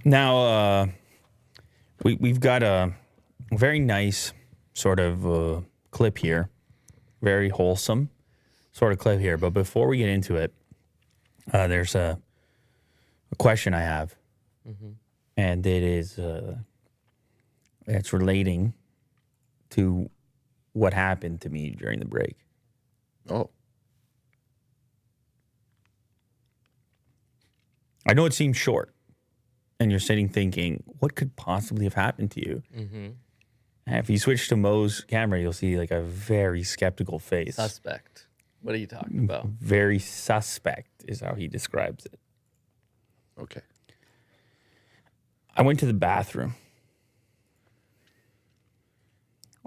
Now, we've got a very nice sort of clip here, very wholesome sort of clip here. But before we get into it, there's a question I have, and it is it's relating to what happened to me during the break. Oh. I know it seems short, and you're sitting thinking, what could possibly have happened to you? Mm-hmm. And if you switch to Mo's camera, you'll see like a very skeptical face. Suspect. What are you talking about? Very suspect is how he describes it. Okay. I went to the bathroom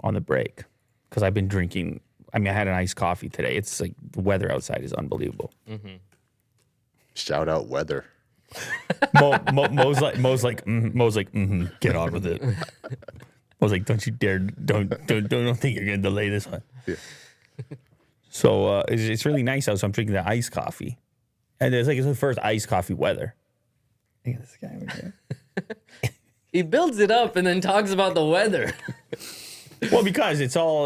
on the break because I've been drinking. I mean, I had an iced coffee today. It's like the weather outside is unbelievable. Mm-hmm. Shout out weather. Mo's like, get on with it. I was like, don't you dare, don't think you're gonna delay this one. Yeah. So it's really nice out. So I'm drinking the iced coffee, and it's the first iced coffee weather. Look at this guy over here. He builds it up and then talks about the weather. Well, because it's all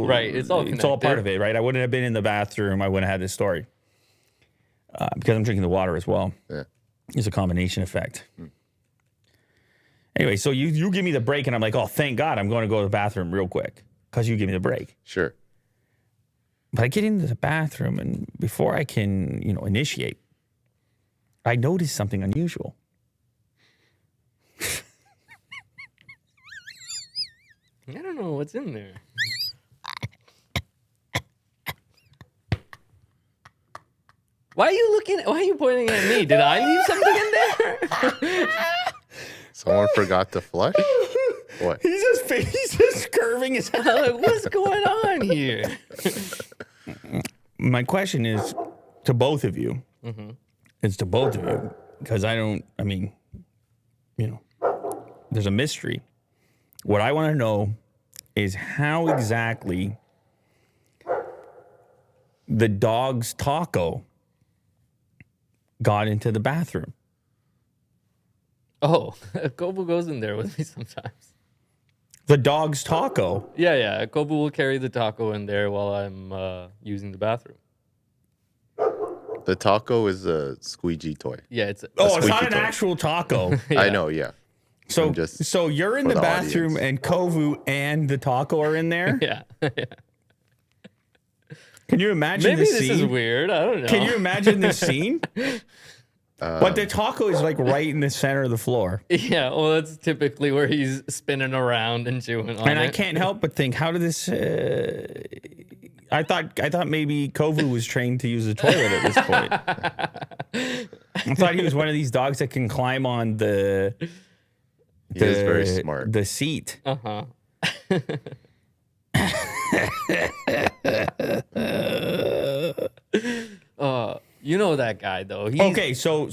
right. It's all part of it, right? I wouldn't have been in the bathroom. I wouldn't have had this story because I'm drinking the water as well. Yeah. It's a combination effect. Anyway, so you give me the break, and I'm like, oh, thank God, I'm going to go to the bathroom real quick because you give me the break. Sure. But I get into the bathroom, and before I can, initiate, I notice something unusual. I don't know what's in there. Why are you pointing at me? Did I leave something in there? Someone forgot to flush? What? He's just curving his head. Like, what's going on here? My question is to both of you. Mm-hmm. It's to both of you because there's a mystery. What I want to know is how exactly the dog's taco got into the bathroom. Oh, Kobu goes in there with me sometimes. The dog's taco. Yeah. Kobu will carry the taco in there while I'm using the bathroom. The taco is a squeegee toy. Yeah, it's It's not an toy. actual taco. Yeah. I know, yeah. So you're in for the the bathroom audience. and Kovu and the taco are in there? Yeah. Can you imagine Maybe this this scene? is weird. I don't know. Can you imagine this scene? But the taco is like right in the center of the floor. Yeah, well, that's typically where he's spinning around and chewing on And it. I can't help but think, how did this... I thought maybe Kovu was trained to use the toilet at this point. I thought he was one of these dogs that can climb on the... He is very smart. The seat. Uh-huh. You know that guy though. Okay, so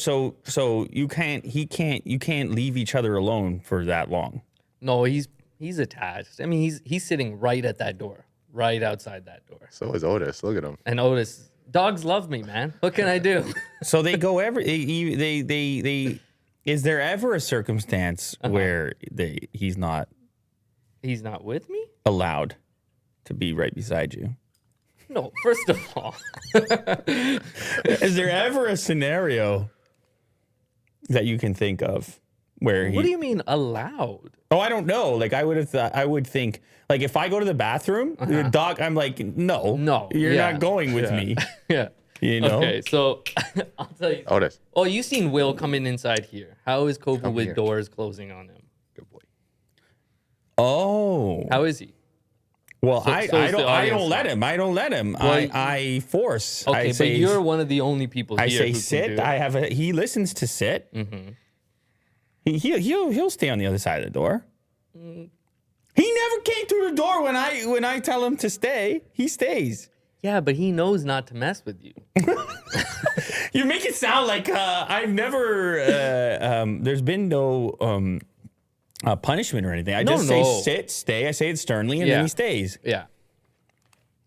you can't leave each other alone for that long. No, he's attached. I mean, he's sitting right at that door, right outside that door. So is Otis. Look at him. And Otis, dogs love me, man. What can I do? So they go they is there ever a circumstance where he's not He's not with me? allowed to be right beside you? No, first of all. Is there ever a scenario that you can think of where he... What do you mean allowed? Oh, I don't know. Like I would think, like if I go to the bathroom, the dog, I'm like, no, you're yeah, not going with yeah, me. Yeah. You know? Okay, so I'll tell you. Otis. Oh, you seen Will coming inside here. How is Kobu Come with here. doors closing on him? Good boy. Oh, How is he? well, so I is the don't audience let him. I don't let him. Well, I force. Okay, I but say, you're one of the only people here I say who sit. Can do it. He listens to sit. Mm-hmm. He'll stay on the other side of the door. He never came through the door when I tell him to stay. He stays. Yeah, but he knows not to mess with you. You make it sound like I've never. There's been no punishment or anything. I just say sit, stay. I say it sternly, and then he stays. Yeah.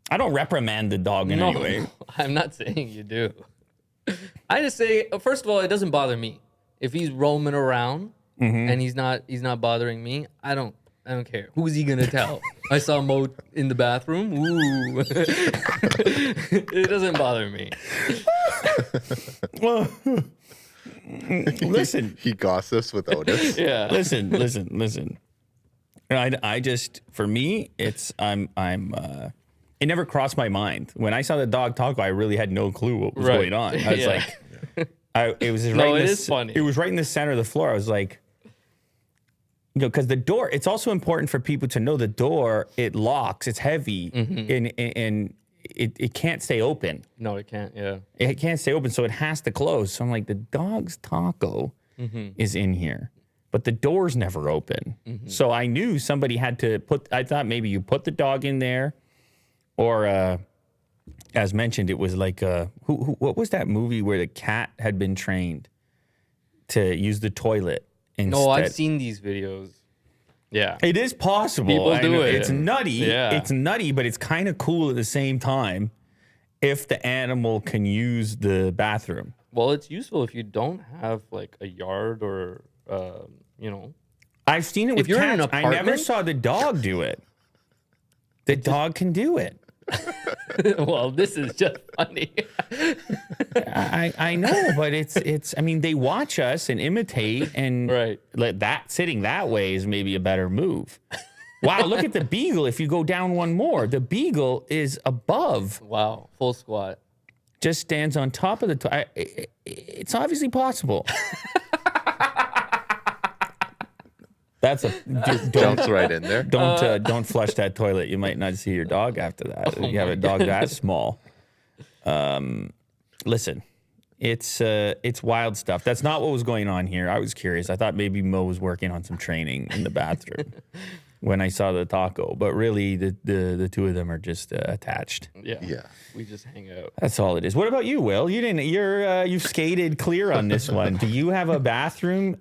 I don't reprimand the dog in any way. I'm not saying you do. I just say, first of all, it doesn't bother me. If he's roaming around and he's not bothering me, I don't care. Who's he gonna tell? I saw Mo in the bathroom. Ooh, it doesn't bother me. Well, listen, He gossips with Otis. Yeah. listen. I just, for me, it's it never crossed my mind when I saw the dog taco. I really had no clue what was Right. going on. I was Yeah. like, it was right. No, in it the, is funny. It was right in the center of the floor. I was like, because the door. It's also important for people to know the door. It locks. It's heavy, and it can't stay open. No, it can't. Yeah. It can't stay open, so it has to close. So I'm like, the dog's taco is in here, but the door's never open. So I knew somebody had to put. I thought maybe you put the dog in there, or as mentioned, it was like what was that movie where the cat had been trained to use the toilet instead? No, I've seen these videos. Yeah. It is possible. People I do know. it. It's nutty. Yeah. It's nutty, but it's kind of cool at the same time if the animal can use the bathroom. Well, it's useful if you don't have like a yard or I've seen it with you're in an cats. I never apartment- saw the dog do it. The dog can do it. Well, this is just funny. I know, but it's. I mean, they watch us and imitate, and Right. let that sitting that way is maybe a better move. Wow, look at the beagle. If you go down one more, the beagle is above. Wow, full squat. Just stands on top of the. It's obviously possible. That's a don't Jumps right in there. don't flush that toilet. You might not see your dog after that. If you have a dog that small. Listen, it's wild stuff. That's not what was going on here. I was curious. I thought maybe Mo was working on some training in the bathroom when I saw the taco, but really the two of them are just attached. Yeah. Yeah. We just hang out. That's all it is. What about you, Will? You've skated clear on this one. Do you have a bathroom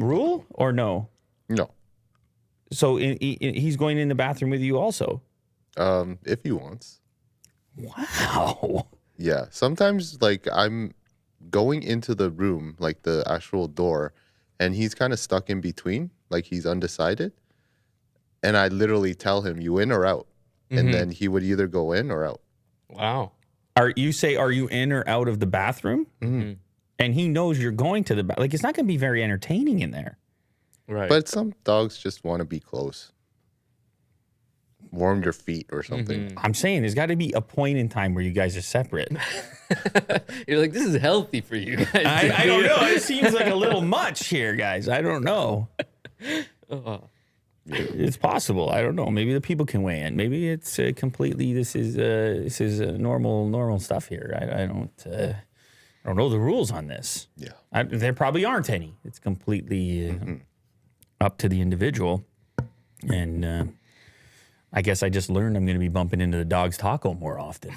rule or no? No. So he's going in the bathroom with you also. If he wants. Wow. Yeah. Sometimes like I'm going into the room, like the actual door, and he's kind of stuck in between, like he's undecided. And I literally tell him, you in or out? And then he would either go in or out. Wow. Are you in or out of the bathroom? And he knows you're going to the bathroom. Like, it's not going to be very entertaining in there. Right. But some dogs just want to be close. Warm your feet or something. I'm saying there's got to be a point in time where you guys are separate. You're like, this is healthy for you. I don't know. It seems like a little much here, guys. I don't know. It's possible. I don't know. Maybe the people can weigh in. Maybe it's completely. This is normal stuff here. I don't know the rules on this. Yeah. There probably aren't any. It's completely up to the individual. And I guess I just learned I'm going to be bumping into the dog's taco more often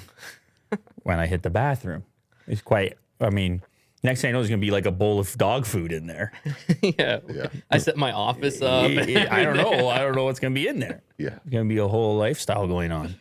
when I hit the bathroom. It's quite. I mean, next thing I know, there's going to be like a bowl of dog food in there. Yeah. I set my office up. I don't know. I don't know what's going to be in there. Yeah. There's going to be a whole lifestyle going on.